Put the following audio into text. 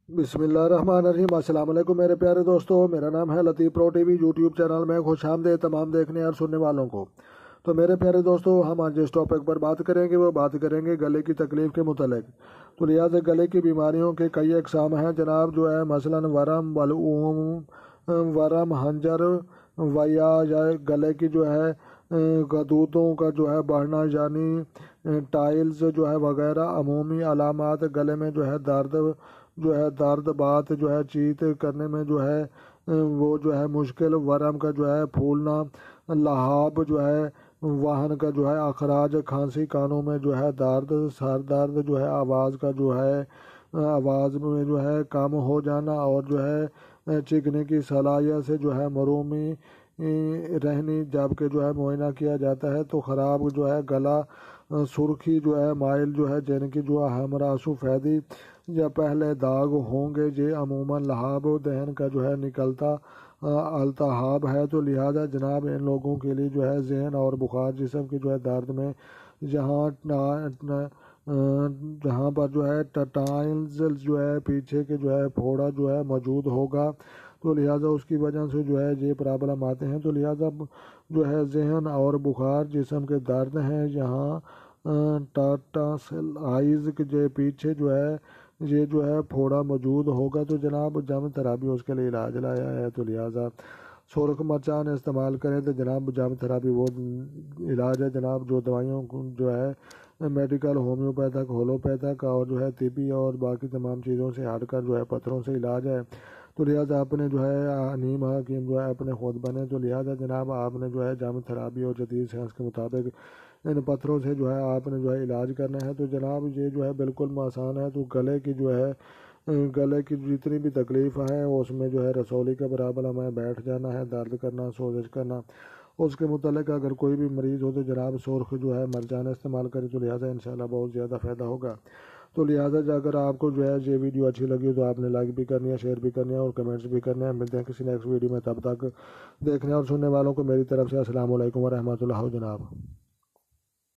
بسم اللہ الرحمن الرحیم۔ السلام علیکم میرے پیارے دوستو، میرا نام ہے لطیف پرو ٹی وی یوٹیوب چینل میں خوش آمدید تمام دیکھنے اور سننے والوں کو۔ تو میرے پیارے دوستو، ہم آج جس ٹاپک پر بات کریں گے وہ بات کریں گے گلے کی تکلیف کے متعلق۔ تو لہٰذا گلے کی بیماریوں کے کئی اقسام ہیں جناب، جو ہے مثلاً ورم، بلعوم، ورم، ہنجر ویا یا گلے کی جو ہے غدودوں کا جو ہے بڑھنا، یعنی ٹائلز جو ہے وغیرہ۔ عمومی علامات: گلے میں درد، بات جو ہے چیت کرنے میں جو ہے وہ جو ہے مشکل، ورم کا جو ہے پھولنا، لہاب جو ہے واہن کا جو ہے اخراج، کھانسی، کانوں میں جو ہے درد، سر درد جو ہے آواز میں جو ہے کم ہو جانا، اور جو ہے چیخنے کی صلاحیت سے جو ہے محرومی رہنی۔ جبکہ جو ہے معائنہ کیا جاتا ہے تو خراب جو ہے گلا، سرخی جو ہے مائل جو ہے جن کی جو ہمراہ سفیدی یا پہلے داغ ہوں گے، یہ عموماً لہاب دہن کا جو ہے نکلتا التہاب ہے۔ تو لہذا جناب ان لوگوں کے لیے جو ہے ذہن اور بخار، جسم کی جو ہے درد میں جہاں پر جو ہے ٹائلز جو ہے پیچھے کے جو ہے پھوڑا جو ہے موجود ہوگا، تو لہٰذا اس کی وجہ سے جو ہے یہ پرابلم آتے ہیں۔ تو لہٰذا جو ہے ذہن اور بخار، جسم کے درد ہیں یہاں ٹاسلائز کے پیچھے جو ہے یہ جو ہے پھوڑا موجود ہوگا، تو جناب جم تھراپی اس کے لیے علاج لایا ہے۔ تو لہٰذا سرخ مرچان استعمال کریں تو جناب جم تھراپی وہ علاج ہے جناب جو دوائیوں جو ہے میڈیکل، ہومیوپیتھک، ہولوپیتھک اور جو ہے طبی اور باقی تمام چیزوں سے ہٹ کر جو ہے پتھروں سے علاج ہے۔ تو لہٰذا اپنے جو ہے نیم حکیم جو ہے اپنے خود بنے۔ تو لہٰذا جناب آپ نے جو ہے جم تھراپی اور جدید سائنس کے مطابق ان پتھروں سے جو ہے آپ نے جو ہے علاج کرنا ہے۔ تو جناب یہ جو ہے بالکل آسان ہے۔ تو گلے کی جو ہے گلے کی جتنی بھی تکلیف ہے اس میں جو ہے رسولی کا پرابلم ہے، بیٹھ جانا ہے، درد کرنا، سوزش کرنا، اس کے متعلق اگر کوئی بھی مریض ہو تو جناب سرخ جو ہے مرجان استعمال کرے، تو لہٰذا انشاءاللہ بہت زیادہ فائدہ ہوگا۔ تو لہٰذا اگر آپ کو جو ہے یہ ویڈیو اچھی لگی تو آپ نے لائک بھی کرنی ہے، شیئر بھی کرنی ہے اور کمنٹس بھی کرنے ہیں۔ ملتے ہیں کسی نیکسٹ ویڈیو میں، تب تک دیکھنے اور سننے والوں کو میری طرف سے السلام علیکم ورحمۃ اللہ جناب۔